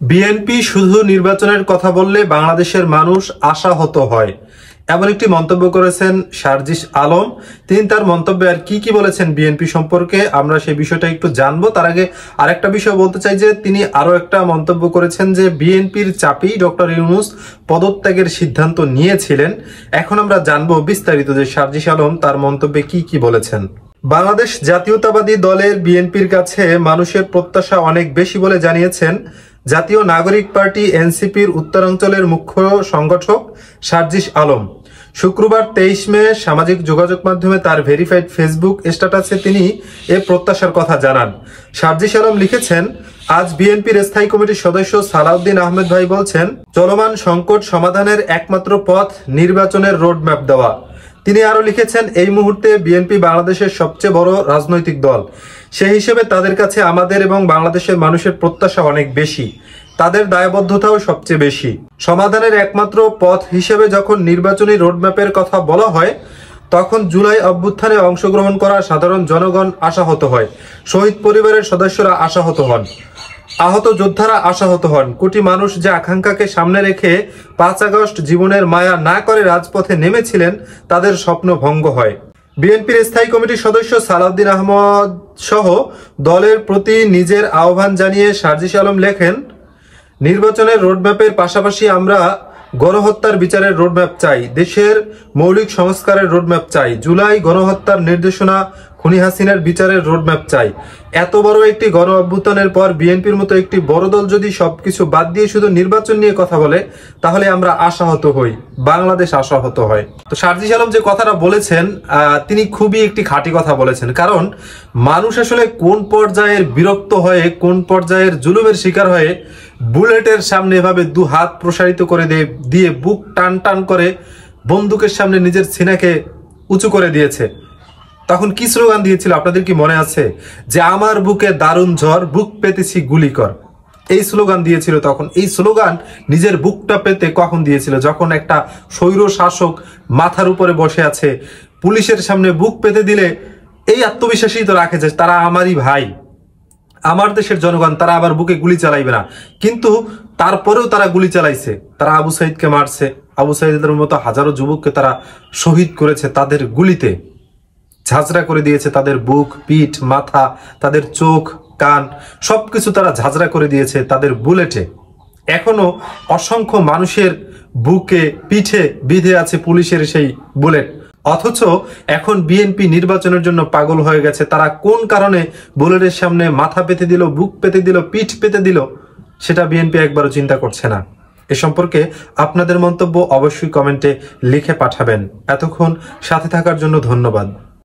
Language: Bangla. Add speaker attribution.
Speaker 1: বিএনপি শুধু নির্বাচনের কথা বললে বাংলাদেশের মানুষ আশাহত হয়, এমন একটি মন্তব্য করেছেন সার্জিস আলম। তিনি তার মন্তব্যে আর কি বলেছেন বিএনপি সম্পর্কে আমরা সেই বিষয়টা একটু জানবো। তার আগে আরেকটা বিষয় বলতে চাই যে তিনি আরো একটা মন্তব্য করেছেন যে বিএনপির চাপেই ডক্টর ইউনূস পদত্যাগের সিদ্ধান্ত নিয়েছিলেন। এখন আমরা জানবো বিস্তারিত যে সার্জিস আলম তার মন্তব্যে কি বলেছেন। বাংলাদেশ জাতীয়তাবাদী দলের বিএনপির কাছে মানুষের প্রত্যাশা অনেক বেশি বলে জানিয়েছেন জাতীয় নাগরিক পার্টি এনসিপির উত্তরাঞ্চলের মুখ্য সংগঠক সার্জিস আলম। শুক্রবার 23 মে সামাজিক যোগাযোগ মাধ্যমে তার ভেরিফাইড ফেসবুক স্ট্যাটাসে তিনি এ প্রত্যাশার কথা জানান। সার্জিস আলম লিখেছেন, আজ বিএনপির স্থায়ী কমিটির সদস্য সালাউদ্দিন আহমেদ ভাই বলছেন, চলমান সংকট সমাধানের একমাত্র পথ নির্বাচনের রোডম্যাপ দেওয়া। তিনি আরো লিখেছেন, এই মুহূর্তে বিএনপি বাংলাদেশের সবচেয়ে বড় রাজনৈতিক দল। সেই হিসেবে তাদের কাছে আমাদের এবং বাংলাদেশের মানুষের প্রত্যাশা অনেক বেশি, তাদের দায়বদ্ধতাও সবচেয়ে বেশি। সমাধানের একমাত্র পথ হিসেবে যখন নির্বাচনী রোডম্যাপের কথা বলা হয়, তখন জুলাই অভ্যুত্থানে অংশগ্রহণ করা সাধারণ জনগণ আশাহত হয়, শহীদ পরিবারের সদস্যরা আশাহত হন, আহত যোদ্ধারা আশাহত হন। কোটি মানুষ যে আকাঙ্ক্ষাকে সামনে রেখে 5 আগস্ট জীবনের মায়া না করে রাজপথে নেমেছিলেন, তাদের স্বপ্ন ভঙ্গ হয়। বিএনপির স্থায়ী কমিটির সদস্য সালাউদ্দিন আহমদ সহ দলের প্রতি নিজের আহ্বান জানিয়ে সার্জিস আলম লেখেন, নির্বাচনের রোডম্যাপের পাশাপাশি আমরা গণহত্যার বিচারের রোডম্যাপ চাই, দেশের মৌলিক সংস্কারের রোডম্যাপ চাই, জুলাই গণহত্যার নির্দেশনা, খুনি হাসিনার বিচারের রোডম্যাপ চাই। এত বড় একটি গণ অভ্যুত্থানের পর বিএনপির মতো একটি বড় দল যদি সবকিছু বাদ দিয়ে শুধু নির্বাচন নিয়ে কথা বলে, তাহলে আমরা আশাহত হই, বাংলাদেশ আশাহত হয়। তো সার্জিস আলম যে কথাটা বলেছেন তিনি খুবই একটি খাঁটি কথা বলেছেন, কারণ মানুষ আসলে কোন পর্যায়ের বিরক্ত হয়ে, কোন পর্যায়ের জুলুমের শিকার হয়ে বুলেটের সামনে এভাবে 2 হাত প্রসারিত করে দিয়ে বুক টান করে বন্দুকের সামনে নিজের সিনাকে উঁচু করে দিয়েছে। তখন কি স্লোগান দিয়েছিল আপনাদের কি মনে আছে? যে আমার বুকে দারুণ ঝড়, বুক পেতেছি গুলি কর, এই স্লোগান দিয়েছিল তখন। এই স্লোগান নিজের বুকটা পেতে কখন দিয়েছিল? যখন একটা স্বৈর শাসক মাথার উপরে বসে আছে, পুলিশের সামনে বুক পেতে দিলে এই আত্মবিশ্বাসই তো রাখে যে তারা আমারই ভাই, আমার দেশের জনগণ, তারা আবার বুকে গুলি চালাইবে না। কিন্তু তারপরেও তারা গুলি চালাইছে, তারা আবু সাইদকে মারছে, আবু সাইদের মতো হাজারো যুবককে তারা শহীদ করেছে, তাদের গুলিতে ঝাঁঝরা করে দিয়েছে তাদের বুক, পিঠ, মাথা, তাদের চোখ, কান, সবকিছু তারা ঝাঁঝরা করে দিয়েছে তাদের বুলেটে। এখনো অসংখ্য মানুষের বুকে, পিঠে বিঁধে আছে পুলিশের সেই বুলেট। অথচ এখন বিএনপি নির্বাচনের জন্য পাগল হয়ে গেছে। তারা কোন কারণে বুলেটের সামনে মাথা পেতে দিল, বুক পেতে দিল, পিঠ পেতে দিল, সেটা বিএনপি একবারও চিন্তা করছে না। এ সম্পর্কে আপনাদের মন্তব্য অবশ্যই কমেন্টে লিখে পাঠাবেন। এতক্ষণ সাথে থাকার জন্য ধন্যবাদ।